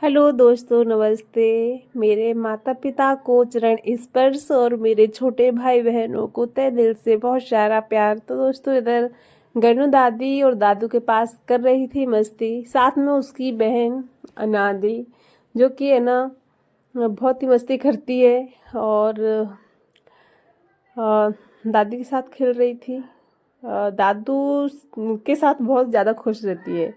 Hello दोस्तों, नमस्ते। मेरे माता पिता को चरण स्पर्श और मेरे छोटे भाई बहनों को तहे दिल से बहुत सारा प्यार। तो दोस्तों, इधर गनू दादी और दादू के पास कर रही थी मस्ती, साथ में उसकी बहन अनादी, जो कि है ना बहुत ही मस्ती करती है और दादी के साथ खेल रही थी। दादू के साथ बहुत ज़्यादा खुश रहती है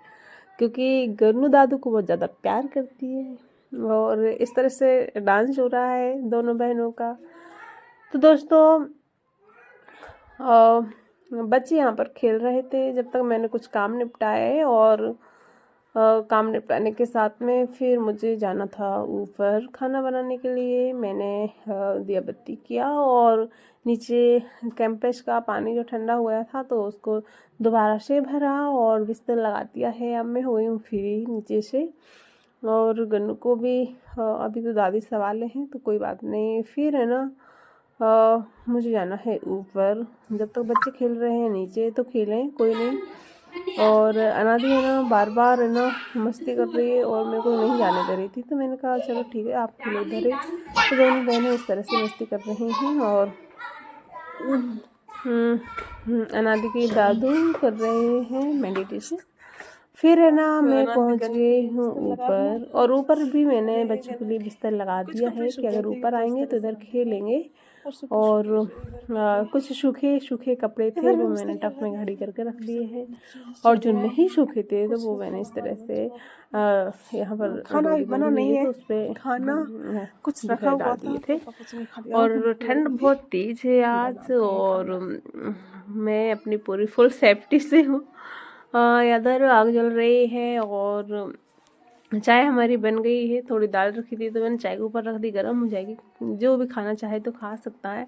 क्योंकि गन्नू दादू को बहुत ज़्यादा प्यार करती है। और इस तरह से डांस हो रहा है दोनों बहनों का। तो दोस्तों, बच्चे यहाँ पर खेल रहे थे जब तक मैंने कुछ काम निपटाए और काम निपटाने के साथ में फिर मुझे जाना था ऊपर खाना बनाने के लिए। मैंने दिया बत्ती किया और नीचे कैंपस का पानी जो ठंडा हुआ था तो उसको दोबारा से भरा और बिस्तर लगा दिया है। अब मैं हुई हूँ फ्री नीचे से। और गन्नू को भी अभी तो दादी संभाले हैं तो कोई बात नहीं, फिर है ना मुझे जाना है ऊपर। जब तक बच्चे खेल रहे हैं नीचे तो खेलें, कोई नहीं। और अनादी है ना बार बार है ना मस्ती कर रही है और मेरे को नहीं जाने दे रही थी, तो मैंने कहा चलो ठीक है आप खेलो इधर ही। तो दोनों बहनें इस तरह से मस्ती कर रही हैं और अनादी के दादू कर रहे हैं मेडिटेशन। फिर है ना मैं पहुंच गई हूँ ऊपर, और ऊपर भी मैंने बच्चों के लिए बिस्तर लगा दिया है कि अगर ऊपर आएंगे तो इधर खेलेंगे। और कुछ सूखे सूखे कपड़े थे वो मैंने टब में घड़ी करके रख दिए हैं, और जो नहीं सूखे थे तो वो मैंने इस तरह से यहाँ पर खाना बना नहीं है तो उस पर खाना कुछ रखा डाल दिए थे। और ठंड बहुत तेज है आज, और मैं अपनी पूरी फुल सेफ्टी से हूँ। इधर आग जल रही है और चाय हमारी बन गई है। थोड़ी दाल रखी थी तो मैंने चाय के ऊपर रख दी, गर्म हो जाएगी, जो भी खाना चाहे तो खा सकता है।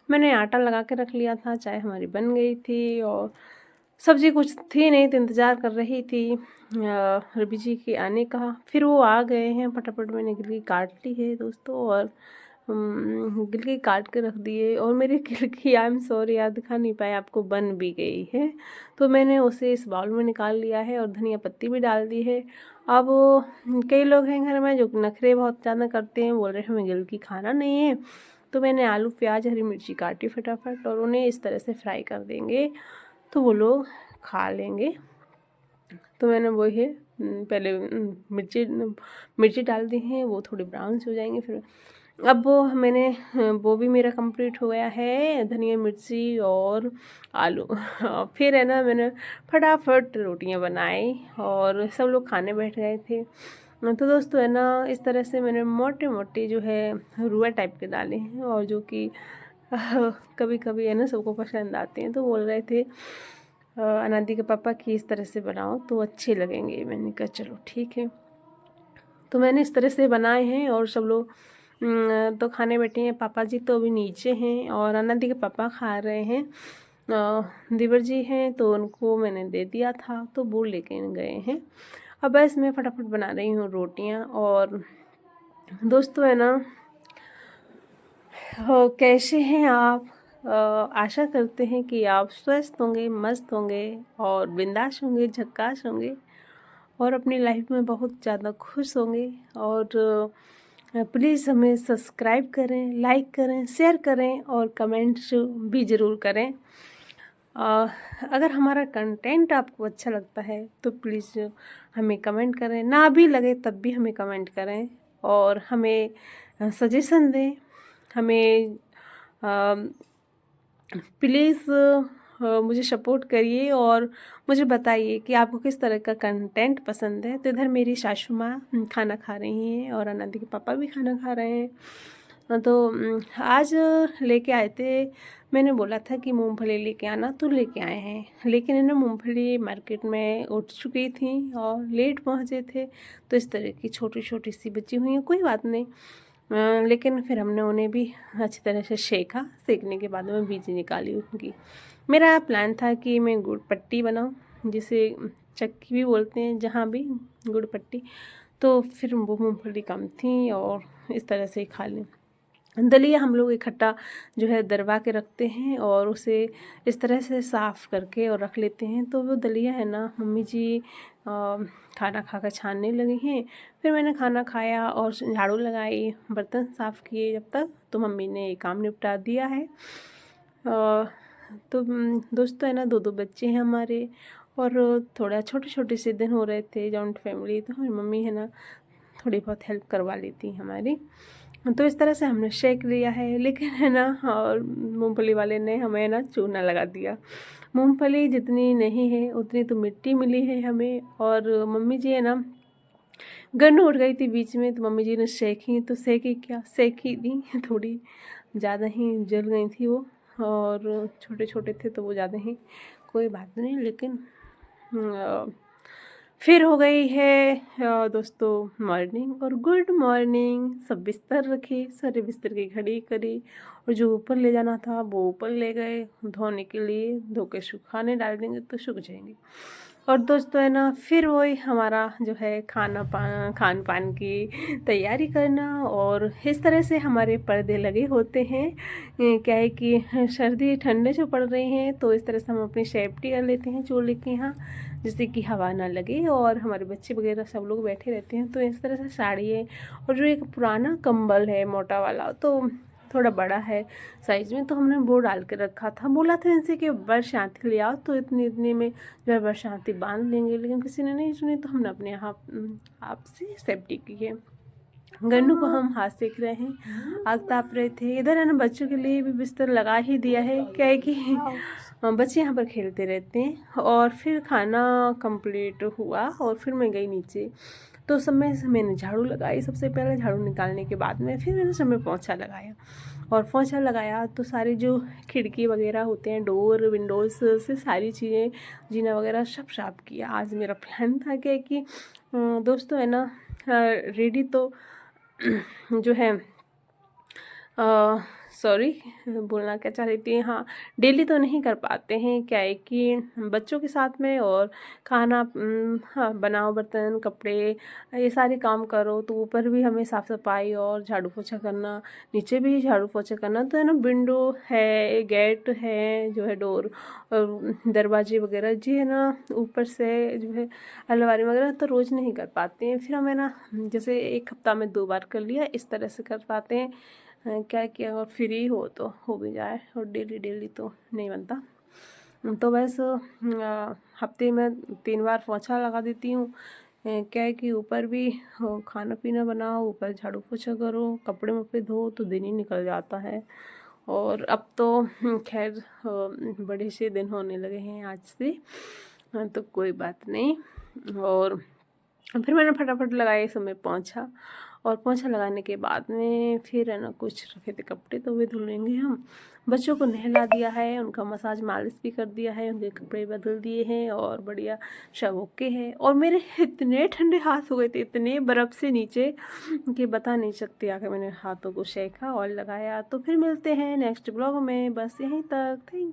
मैंने आटा लगा के रख लिया था, चाय हमारी बन गई थी और सब्जी कुछ थी नहीं तो इंतज़ार कर रही थी रवि जी के आने का। फिर वो आ गए हैं, फटाफट मैंने गिलकी काट ली है दोस्तों, और गिलकी काट के रख दिए। और मेरी गिलकी आई एम सॉरी याद दिखा नहीं पाए आपको, बन भी गई है तो मैंने उसे इस बाउल में निकाल लिया है और धनिया पत्ती भी डाल दी है। अब कई लोग हैं घर में जो नखरे बहुत ज़्यादा करते हैं, बोल रहे हैं हमें गिलकी खाना नहीं है, तो मैंने आलू प्याज हरी मिर्ची काटी फटाफट और उन्हें इस तरह से फ्राई कर देंगे तो वो लोग खा लेंगे। तो मैंने वो है पहले मिर्ची डाल दी हैं, वो थोड़ी ब्राउन से हो जाएंगे। फिर अब वो भी मेरा कंप्लीट हो गया है, धनिया मिर्ची और आलू। फिर है ना मैंने फटाफट रोटियां बनाई और सब लोग खाने बैठ गए थे। तो दोस्तों है ना इस तरह से मैंने मोटे मोटे जो है रुआ टाइप के डाले हैं, और जो कि कभी कभी है ना सबको पसंद आते हैं। तो बोल रहे थे अनादी के पापा की इस तरह से बनाओ तो अच्छे लगेंगे। मैंने कहा चलो ठीक है, तो मैंने इस तरह से बनाए हैं और सब लोग तो खाने बैठे हैं। पापा जी तो अभी नीचे हैं और अनादी के पापा खा रहे हैं। देवर जी हैं तो उनको मैंने दे दिया था तो वो लेके गए हैं। अब बस मैं फटाफट बना रही हूँ रोटियाँ। और दोस्तों है ना कैसे हैं आप? आशा करते हैं कि आप स्वस्थ होंगे, मस्त होंगे और बिंदास होंगे, झक्कास होंगे और अपनी लाइफ में बहुत ज़्यादा खुश होंगे। और प्लीज़ हमें सब्सक्राइब करें, लाइक करें, शेयर करें और कमेंट्स भी ज़रूर करें। अगर हमारा कंटेंट आपको अच्छा लगता है तो प्लीज़ हमें कमेंट करें, ना भी लगे तब भी हमें कमेंट करें और हमें सजेशन दें। हमें प्लीज़ मुझे सपोर्ट करिए और मुझे बताइए कि आपको किस तरह का कंटेंट पसंद है। तो इधर मेरी सासू माँ खाना खा रही हैं और अनादी के पापा भी खाना खा रहे हैं। तो आज लेके आए थे, मैंने बोला था कि मूंगफली लेके आना तो लेके आए हैं, लेकिन है ना मूंगफली मार्केट में उठ चुकी थी और लेट पहुँचे थे तो इस तरह की छोटी छोटी सी बची हुई हैं। कोई बात नहीं, लेकिन फिर हमने उन्हें भी अच्छी तरह से सेका। सेकने के बाद में बीज निकाली उनकी। मेरा प्लान था कि मैं गुड़ पट्टी बनाऊं, जिसे चक्की भी बोलते हैं जहाँ भी, गुड़ पट्टी। तो फिर वो मूँगफली कम थी और इस तरह से खा लें। दलिया हम लोग इकट्ठा जो है दरवा के रखते हैं और उसे इस तरह से साफ़ करके और रख लेते हैं। तो वो दलिया है ना मम्मी जी खाना खाकर छानने लगी हैं। फिर मैंने खाना खाया और झाड़ू लगाई, बर्तन साफ़ किए जब तक, तो मम्मी ने ये काम निपटा दिया है। तो दोस्तों है ना, 2 बच्चे हैं हमारे, और थोड़ा छोटे से दिन हो रहे थे, जॉइंट फैमिली, तो हमारी मम्मी है ना थोड़ी बहुत हेल्प करवा लेती हैं हमारी। तो इस तरह से हमने सेक लिया है। लेकिन है ना, और मूंगफली वाले ने हमें ना चूना लगा दिया। मूंगफली जितनी नहीं है उतनी तो मिट्टी मिली है हमें। और मम्मी जी है ना, गन्नू उठ गई थी बीच में, तो मम्मी जी ने सेकी, तो सेकी क्या, सेकी दी थोड़ी ज़्यादा ही जल गई थी वो, और छोटे थे तो वो ज़्यादा ही, कोई बात नहीं। लेकिन फिर हो गई है दोस्तों मॉर्निंग, और गुड मॉर्निंग। सब बिस्तर रखे, सारे बिस्तर की घड़ी करी, और जो ऊपर ले जाना था वो ऊपर ले गए धोने के लिए, धो के सुखाने डाल देंगे तो सूख जाएंगे। और दोस्तों है ना, फिर वही हमारा जो है खान पान की तैयारी करना। और इस तरह से हमारे पर्दे लगे होते हैं। क्या है कि सर्दी ठंडे जो पड़ रही हैं, तो इस तरह से हम अपनी सेफ्टी कर लेते हैं चूल्हे के यहाँ, जिससे कि हवा ना लगे। और हमारे बच्चे वगैरह सब लोग बैठे रहते हैं, तो इस तरह से साड़ी है। और जो एक पुराना कंबल है मोटा वाला, तो थोड़ा बड़ा है साइज़ में, तो हमने वो डाल के रखा था। बोला था इनसे कि बरसाती ले आओ, तो इतने में जो है बरसाती बांध लेंगे, लेकिन किसी ने नहीं सुनी, तो हमने अपने आप से सेफ्टी की है। गन्नू को हम हाथ सेक रहे हैं, आग ताप रहे थे। इधर है ना, बच्चों के लिए भी बिस्तर लगा ही दिया है। क्या है कि बच्चे यहाँ पर खेलते रहते हैं। और फिर खाना कंप्लीट हुआ, और फिर मैं गई नीचे, तो सब में मैंने झाड़ू लगाई। सबसे पहले झाड़ू निकालने के बाद में फिर मैंने सब में पोंछा लगाया। और पोंछा लगाया तो सारी जो खिड़की वगैरह होते हैं, डोर विंडोज़ से सारी चीज़ें, जीना वगैरह सब साफ किया। आज मेरा प्लान था कि दोस्तों है ना, रेडी तो जो है सॉरी बोलना क्या चाह रही थी, हाँ, डेली तो नहीं कर पाते हैं। क्या है कि बच्चों के साथ में, और खाना हाँ, बनाओ, बर्तन कपड़े ये सारे काम करो, तो ऊपर भी हमें साफ़ सफाई और झाड़ू पोछा करना, नीचे भी झाड़ू पोछा करना। तो है ना, विंडो है, गेट है, जो है डोर और दरवाजे वगैरह जी है ना, ऊपर से जो है अलमारी वगैरह, तो रोज़ नहीं कर पाते हैं। फिर हमें ना जैसे 1 हफ्ता में 2 बार कर लिया, इस तरह से कर पाते हैं। क्या कि अगर फ्री हो तो हो भी जाए, और डेली तो नहीं बनता। तो बस हफ्ते में 3 बार पोंछा लगा देती हूँ। क्या है कि ऊपर भी खाना पीना बनाओ, ऊपर झाड़ू पोछा करो, कपड़े वपड़े धो, तो दिन ही निकल जाता है। और अब तो खैर बड़े से दिन होने लगे हैं आज से, तो कोई बात नहीं। और फिर मैंने फटाफट लगाया समय पोंछा, और पोंछा लगाने के बाद में फिर है ना, कुछ रखे थे कपड़े, तो वे धुलेंगे हम। बच्चों को नहला दिया है, उनका मसाज मालिश भी कर दिया है, उनके कपड़े बदल दिए हैं, और बढ़िया सब ओके है। और मेरे इतने ठंडे हाथ हो गए थे, इतने बर्फ़ से नीचे, कि बता नहीं सकती। आकर मैंने हाथों को सेका और लगाया। तो फिर मिलते हैं नेक्स्ट ब्लॉग में, बस यहीं तक, थैंक यू।